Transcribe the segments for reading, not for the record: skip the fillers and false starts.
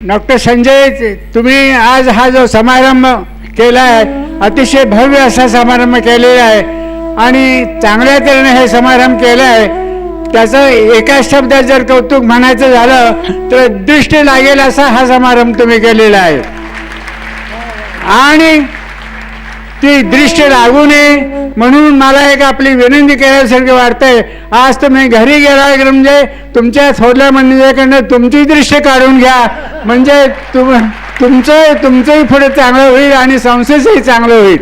Doctor Sanjay, तुम्ही आज हा जो समारंभ केला आहे अतिशय भव्य असा समारंभ केलेला आहे आणि चांगल्या तऱ्हेने हे समारंभ केला आहे। त्याचं एका शब्दात जर कौतुक म्हणायचं झालं तर दृष्टी लागेल असा हा समारंभ तुम्ही केलेला आहे आणि ती दृष्टी लागू नये म्हणून मला एक आपली विनंती केल्यासारखं वाटतंय। आज तुम्ही घरी गेला म्हणजे तुमच्या थोरल्या मंडळीकडनं तुमची दृष्टी काढून घ्या, म्हणजे तुमचंही पुढे चांगलं होईल आणि संस्थेचंही चांगलं होईल।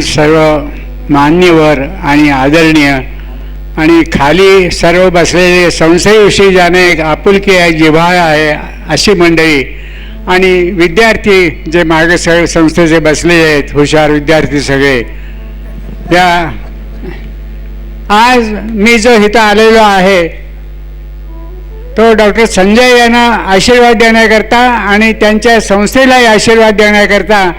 सर्व मान्यवर आणि आदरणीय आणि खाली सर्व बसलेले संस्थेविषयी ज्याने एक आपुलकी आहे, जिव्हाळा आहे अशी मंडळी आणि विद्यार्थी जे मागे सगळे संस्थेचे बसलेले आहेत, हुशार विद्यार्थी सगळे, या आज मी जो इथं आलेलो आहे तो डॉक्टर संजय यांना आशीर्वाद देण्याकरता आणि त्यांच्या संस्थेलाही आशीर्वाद देण्याकरता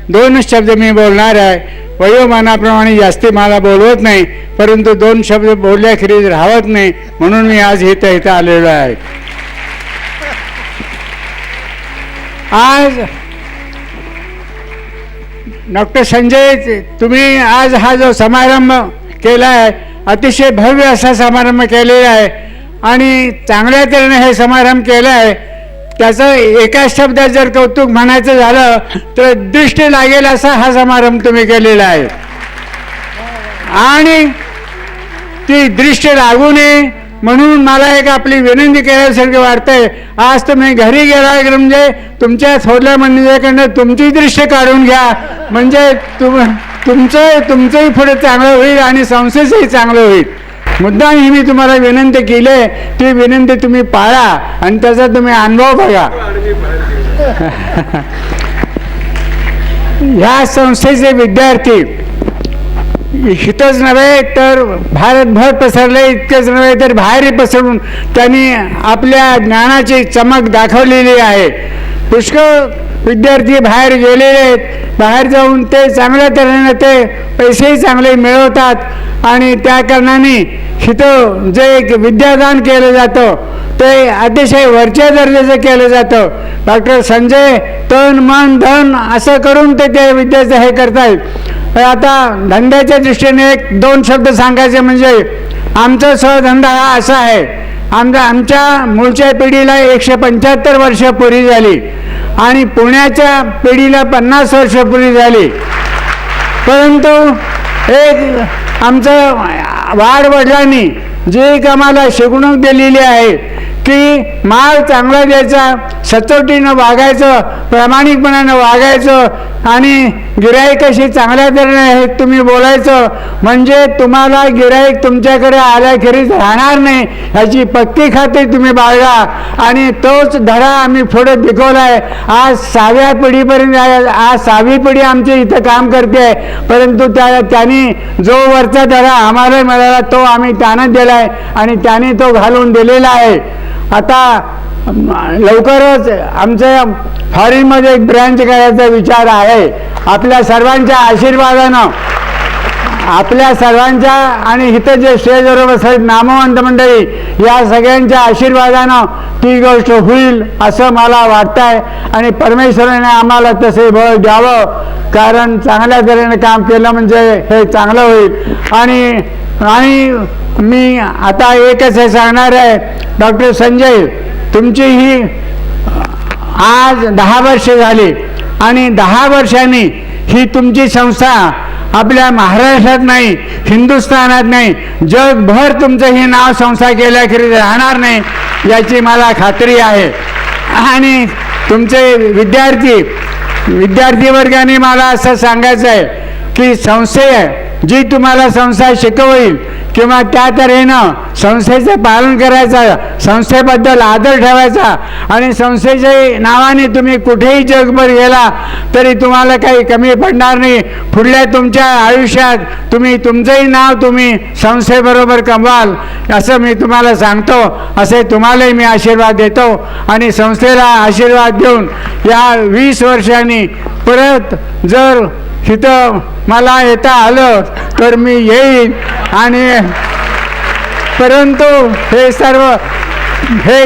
दोन शब्द मी बोलणार आहे। वयोमानाप्रमाणे जास्ती मला बोलवत नाही, परंतु दोन शब्द बोलल्याखेरीज राहत नाही म्हणून मी आज इथं आलेलो आहे। आज डॉक्टर संजय, तुम्ही आज हा जो समारंभ केला आहे अतिशय भव्य असा समारंभ केलेला आहे आणि चांगल्या तऱ्हेने हे समारंभ केला आहे। त्याचं एका शब्दात जर कौतुक म्हणायचं झालं तर दृष्टी लागेल असा हा समारंभ तुम्ही केलेला आहे आणि ती दृष्टी लागू नये म्हणून मला एक आपली विनंती केल्यासारखं वाटतंय। आज तुम्ही घरी गेला म्हणजे तुमच्या थोरल्या मंडळीकडनं तुमची दृष्टी काढून घ्या, म्हणजे तुमचंही पुढे चांगलं होईल आणि संस्थेचंही चांगलं होईल। मुद्दाम ही मी तुम्हाला विनंती केली, ती विनंती तुम्ही पाळा आणि त्याचा तुम्ही अनुभव बघा। ह्या संस्थेचे विद्यार्थी इथंच नव्हे तर भारतभर पसरले, इतकेच नव्हे तर बाहेरही पसरून त्यांनी आपल्या ज्ञानाची चमक दाखवलेली आहे। पुष्कळ विद्यार्थी बाहेर गेलेले आहेत, बाहेर जाऊन ते चांगल्या तऱ्हेने ते पैसेही चांगले मिळवतात आणि त्या कारणाने इथं जे एक विद्यादान केलं जातं ते अतिशय वरच्या दर्जाचं केलं जातं। डॉक्टर संजय तन मन धन असं करून ते विद्यार्थी हे करतायत। आता धंद्याच्या दृष्टीने एक दोन शब्द सांगायचे म्हणजे आमचा सहधंदा हा असा आहे, आमच्या मूळच्या पिढीला 175 वर्ष पूर्वी झाली आणि पुण्याच्या पिढीला 50 वर्ष पूर्वी झाली, परंतु एक आमचं वाडवडिलांनी जी एक आम्हाला शिकवणूक दिलेली आहे की माल चांगला द्यायचा, सचोटीनं वागायचं, प्रामाणिकपणानं वागायचं आणि गिऱ्हाईकाशी चांगल्या तऱ्हेने हे तुम्ही बोलायचं, म्हणजे तुम्हाला गिऱ्हाईक तुमच्याकडे आल्याखेरीज राहणार नाही ह्याची पक्की खात्री तुम्ही बाळगा आणि तोच धडा आम्ही पुढे शिकवला आहे। आज 6व्या पिढीपर्यंत, आज 6वी पिढी आमची इथं काम करते आहे, परंतु त्यांनी जो वरचा धडा आम्हाला मिळाला तो आम्ही त्यांना दिला आहे आणि त्यांनी तो घालून दिलेला आहे। आता लवकरच आमच्या फॉरेनमध्ये एक ब्रँच करायचा विचार आहे। आपल्या सर्वांच्या आशीर्वादानं, आपल्या सर्वांच्या आणि इथं जे स्टेजवर बसलेत नामवंत मंडळी या सगळ्यांच्या आशीर्वादानं ती गोष्ट होईल असं मला वाटतंय आणि परमेश्वराने आम्हाला तसे बळ द्यावं, कारण चांगल्या तऱ्हेने काम केलं म्हणजे हे चांगलं होईल। आणि मी आता एकच हे सांगणार आहे, डॉक्टर संजय, तुमची ही आज 10 वर्ष झाली आणि 10 वर्षांनी ही तुमची संस्था आपल्या महाराष्ट्रात नाही, हिंदुस्थानात नाही, जगभर तुमचं हे नाव संस्था केल्याखेरीज राहणार नाही याची मला खात्री आहे। आणि तुमचे विद्यार्थी वर्गाने मला असं सांगायचं आहे की जी तुम्हाला संस्था शिकवेल किंवा त्या तऱ्हेनं संस्थेचं पालन करायचं, संस्थेबद्दल आदर ठेवायचा आणि संस्थेच्या नावाने तुम्ही कुठेही जगभर गेला तरी तुम्हाला काही कमी पडणार नाही। पुढल्या तुमच्या आयुष्यात तुमचंही नाव तुम्ही संस्थेबरोबर कमवाल असं मी तुम्हाला सांगतो, असे तुम्हालाही मी आशीर्वाद देतो आणि संस्थेला आशीर्वाद देऊन या 20 वर्षांनी परत जर तिथं मला येता आलं तर मी येईन. आणि परंतु हे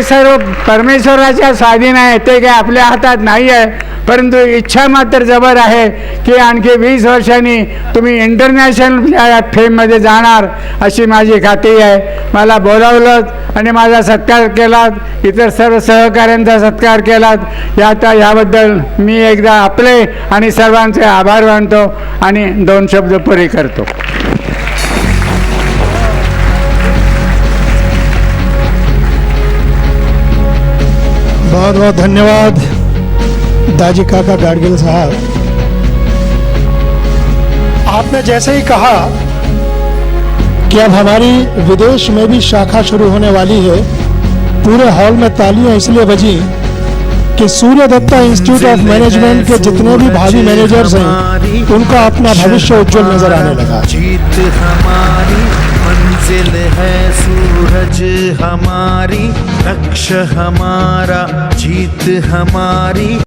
सर्व परमेश्वराच्या स्वाधीन आहे, ते काय आपल्या हातात नाही आहे. परंतु इच्छा मात्र जबर आहे की आणखी 20 वर्षांनी तुम्ही इंटरनॅशनल फेममध्ये जाणार अशी माझी खात्री आहे. मला बोलावलं आणि माझा सत्कार केलात, इतर सर्व सहकाऱ्यांचा सत्कार केलात. याबद्दल मी एकदा आपले आणि सर्वांचे आभार मानतो आणि 2 शब्द पुरे करतो. बहुत बहुत धन्यवाद दाजी काका गाडगिल साहब. आपने जैसे ही कहा कि अब हमारी विदेश में भी शाखा शुरू होने वाली है, पूरे हॉल में तालियां इसलिए बजी कि सूर्य दत्ता इंस्टीट्यूट ऑफ मैनेजमेंट के जितने भी भावी मैनेजर्स हैं उनका अपना भविष्य उज्जवल नजर आने लगा. जीत हमारी मंजिल है, सूरज हमारी, लक्ष्य हमारा, जीत हमारी.